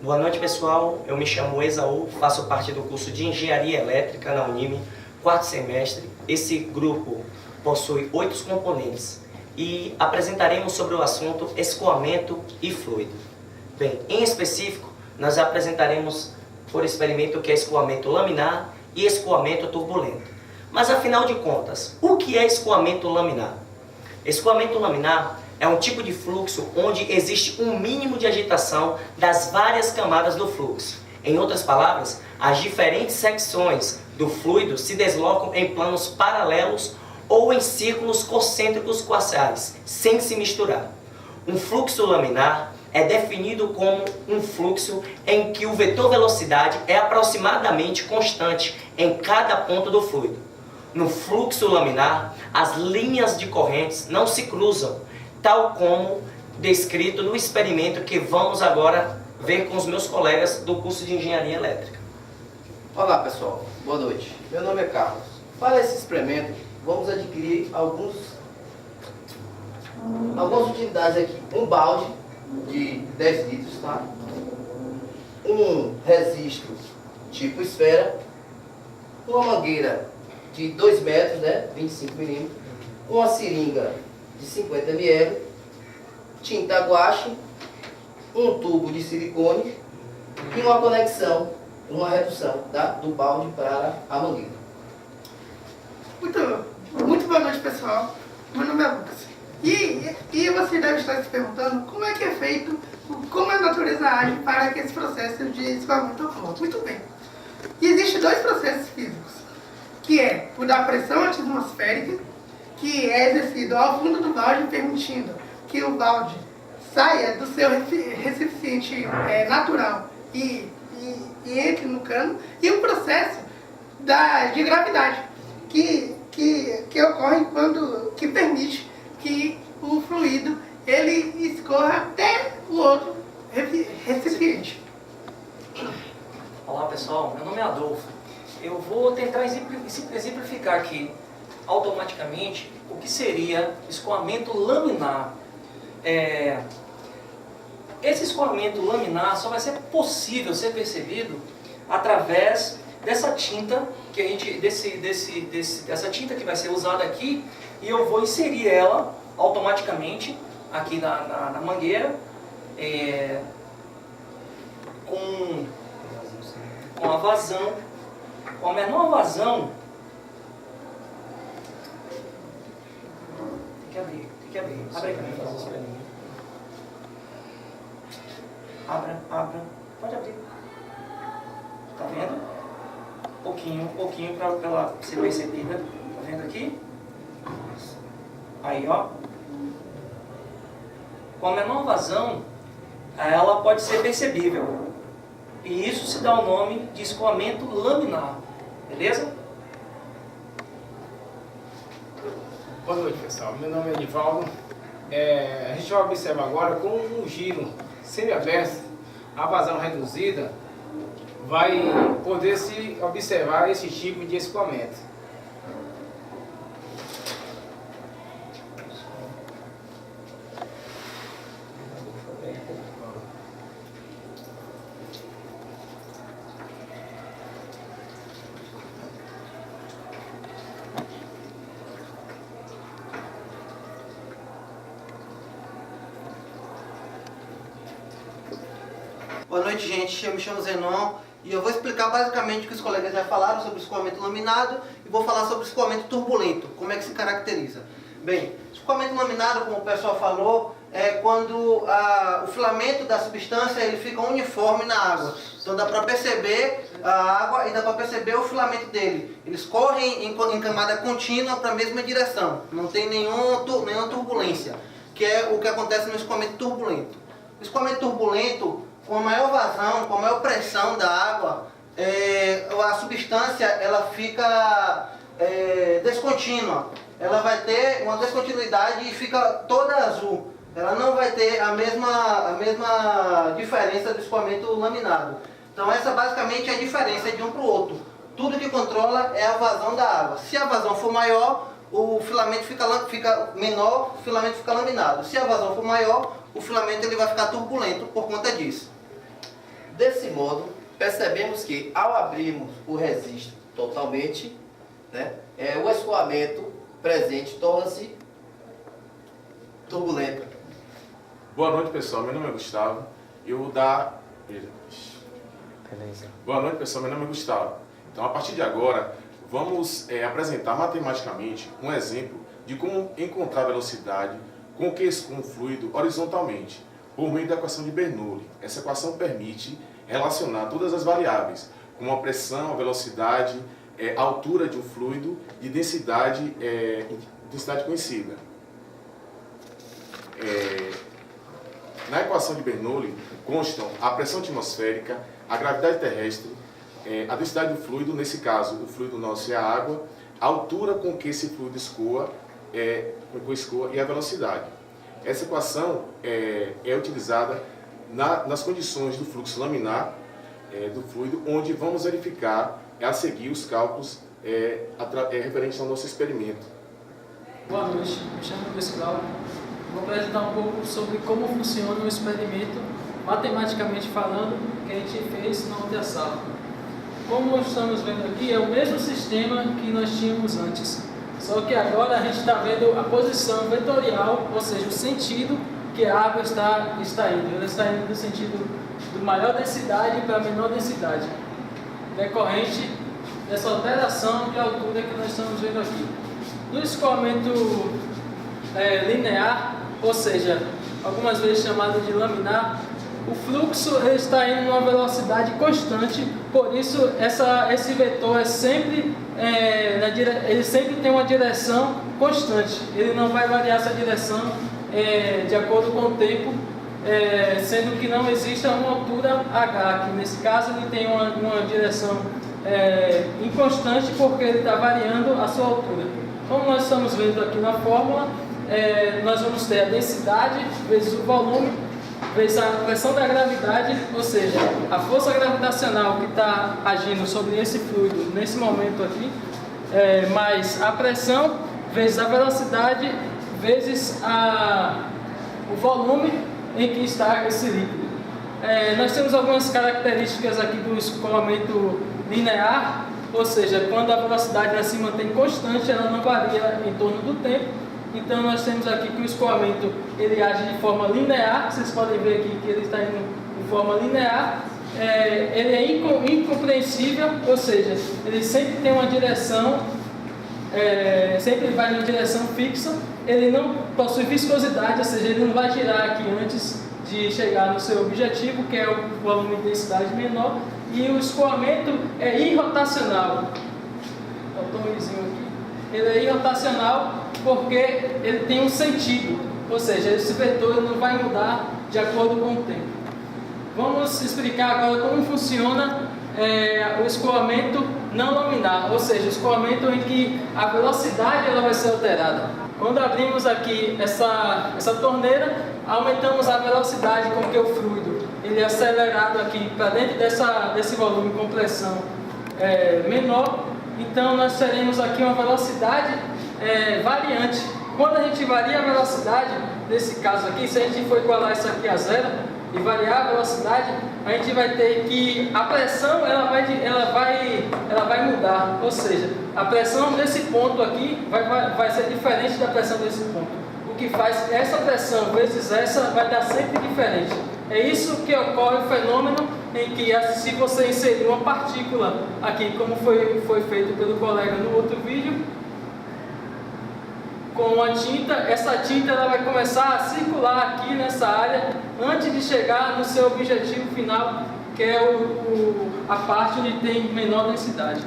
Boa noite, pessoal. Eu me chamo Esaú, faço parte do curso de Engenharia Elétrica na Unime, quarto semestre. Esse grupo possui 8 componentes e apresentaremos sobre o assunto escoamento e fluido. Bem, em específico, nós apresentaremos por experimento o que é escoamento laminar e escoamento turbulento. Mas afinal de contas, o que é escoamento laminar? Escoamento laminar é um tipo de fluxo onde existe um mínimo de agitação das várias camadas do fluxo. Em outras palavras, as diferentes secções do fluido se deslocam em planos paralelos ou em círculos concêntricos quadrados, sem se misturar. Um fluxo laminar é definido como um fluxo em que o vetor velocidade é aproximadamente constante em cada ponto do fluido. No fluxo laminar, as linhas de correntes não se cruzam, tal como descrito no experimento que vamos agora ver com os meus colegas do curso de Engenharia Elétrica. Olá pessoal, boa noite. Meu nome é Carlos. Para esse experimento, vamos adquirir algumas utilidades aqui. Um balde de 10 litros, tá? Um registro tipo esfera, uma mangueira de 2 metros, né? 25 milímetros, uma seringa de 50 ml, tinta guache, um tubo de silicone e uma conexão, uma redução, tá? Do balde para a mangueira. Muito boa noite, pessoal. Meu nome é Lucas. E você deve estar se perguntando como é que é feito, como a natureza age para que esse processo de escoamento ocorra. Muito bem. E existem 2 processos físicos, que é o da pressão atmosférica, que é exercido ao fundo do balde, permitindo que o balde saia do seu recipiente natural e entre no cano, e o processo de gravidade, que ocorre que permite que o fluido ele escorra até o outro recipiente. Olá pessoal, meu nome é Adolfo. Eu vou tentar exemplificar aqui automaticamente o que seria escoamento laminar. Esse escoamento laminar só vai ser possível ser percebido através dessa tinta que a gente, dessa tinta que vai ser usada aqui, e eu vou inserir ela automaticamente aqui na mangueira com a vazão, com a menor vazão. Tem que abrir. Abre aí pra mim, fazer isso pra mim. Abra. Pode abrir. Tá vendo? Pouquinho para ela ser percebida. Tá vendo aqui? Aí, ó. Com a menor vazão, ela pode ser percebível. E isso se dá o nome de escoamento laminar. Beleza? Boa noite, pessoal. Meu nome é Edivaldo. A gente vai observar agora com um giro semiaberto, a vazão reduzida, vai poder se observar esse tipo de escoamento. Boa noite, gente. Eu me chamo Zenon e eu vou explicar basicamente o que os colegas já falaram sobre o escoamento laminado e vou falar sobre o escoamento turbulento, como é que se caracteriza. Bem, o escoamento laminado, como o pessoal falou, é quando o filamento da substância ele fica uniforme na água. Então dá para perceber a água e dá para perceber o filamento dele. Eles correm em camada contínua para a mesma direção. Não tem nenhuma turbulência, que é o que acontece no escoamento turbulento. O escoamento turbulento, com a maior vazão, com a maior pressão da água, a substância ela fica descontínua. Ela vai ter uma descontinuidade e fica toda azul. Ela não vai ter a mesma diferença do escoamento laminado. Então essa basicamente é a diferença de um para o outro. Tudo que controla é a vazão da água. Se a vazão for maior, o filamento fica menor, o filamento fica laminado. Se a vazão for maior, o filamento ele vai ficar turbulento por conta disso. Desse modo, percebemos que ao abrirmos o registro totalmente, né, o escoamento presente torna-se turbulento. Boa noite, pessoal. Meu nome é Gustavo. Boa noite, pessoal. Meu nome é Gustavo. Então, a partir de agora, vamos apresentar matematicamente um exemplo de como encontrar velocidade com um fluido horizontalmente, por meio da equação de Bernoulli. Essa equação permite relacionar todas as variáveis, como a pressão, a velocidade, a altura de um fluido e densidade conhecida. Na equação de Bernoulli constam a pressão atmosférica, a gravidade terrestre, a densidade do fluido, nesse caso o fluido nosso é a água, a altura com que esse fluido escoa e a velocidade. Essa equação é utilizada nas condições do fluxo laminar do fluido, onde vamos verificar a seguir os cálculos referentes ao nosso experimento. Boa noite, me chamo Luiz Cláudio. Vou apresentar um pouco sobre como funciona o experimento, matematicamente falando, que a gente fez na outra sala. Como nós estamos vendo aqui, é o mesmo sistema que nós tínhamos antes, só que agora a gente está vendo a posição vetorial, ou seja, o sentido que a água está indo. Ela está indo no sentido de maior densidade para menor densidade, decorrente dessa alteração de altura que nós estamos vendo aqui. No escoamento linear, ou seja, algumas vezes chamado de laminar, o fluxo está indo numa velocidade constante, por isso esse vetor ele sempre tem uma direção constante, ele não vai variar essa direção de acordo com o tempo, sendo que não existe uma altura h, que nesse caso ele tem uma direção inconstante porque ele está variando a sua altura. Como nós estamos vendo aqui na fórmula, nós vamos ter a densidade vezes o volume, vezes a pressão da gravidade, ou seja, a força gravitacional que está agindo sobre esse fluido nesse momento aqui, mais a pressão vezes a velocidade vezes o volume em que está esse líquido. Nós temos algumas características aqui do escoamento linear, ou seja, quando a velocidade se mantém constante, ela não varia em torno do tempo. Então nós temos aqui que o escoamento ele age de forma linear, vocês podem ver aqui que ele está indo de forma linear. Ele é incompreensível, ou seja, ele sempre tem uma direção, sempre vai numa direção fixa, ele não possui viscosidade, ou seja, ele não vai girar aqui antes de chegar no seu objetivo, que é o volume de densidade menor, e o escoamento é irrotacional. Faltou um izinho aqui. Ele é irrotacional porque ele tem um sentido, ou seja, esse vetor não vai mudar de acordo com o tempo. Vamos explicar agora como funciona o escoamento não laminar, ou seja, o escoamento em que a velocidade ela vai ser alterada. Quando abrimos aqui essa torneira, aumentamos a velocidade com que o fluido ele é acelerado aqui para dentro desse volume com pressão menor. Então nós teremos aqui uma velocidade variante. Quando a gente varia a velocidade, nesse caso aqui, se a gente for igualar isso aqui a zero e variar a velocidade, a gente vai ter que a pressão ela vai mudar, ou seja, a pressão desse ponto aqui vai ser diferente da pressão desse ponto. O que faz essa pressão vezes essa vai dar sempre diferente. É isso que ocorre o fenômeno em que se você inserir uma partícula aqui, como foi feito pelo colega no outro vídeo, com a tinta, essa tinta ela vai começar a circular aqui nessa área antes de chegar no seu objetivo final, que é a parte onde tem menor densidade.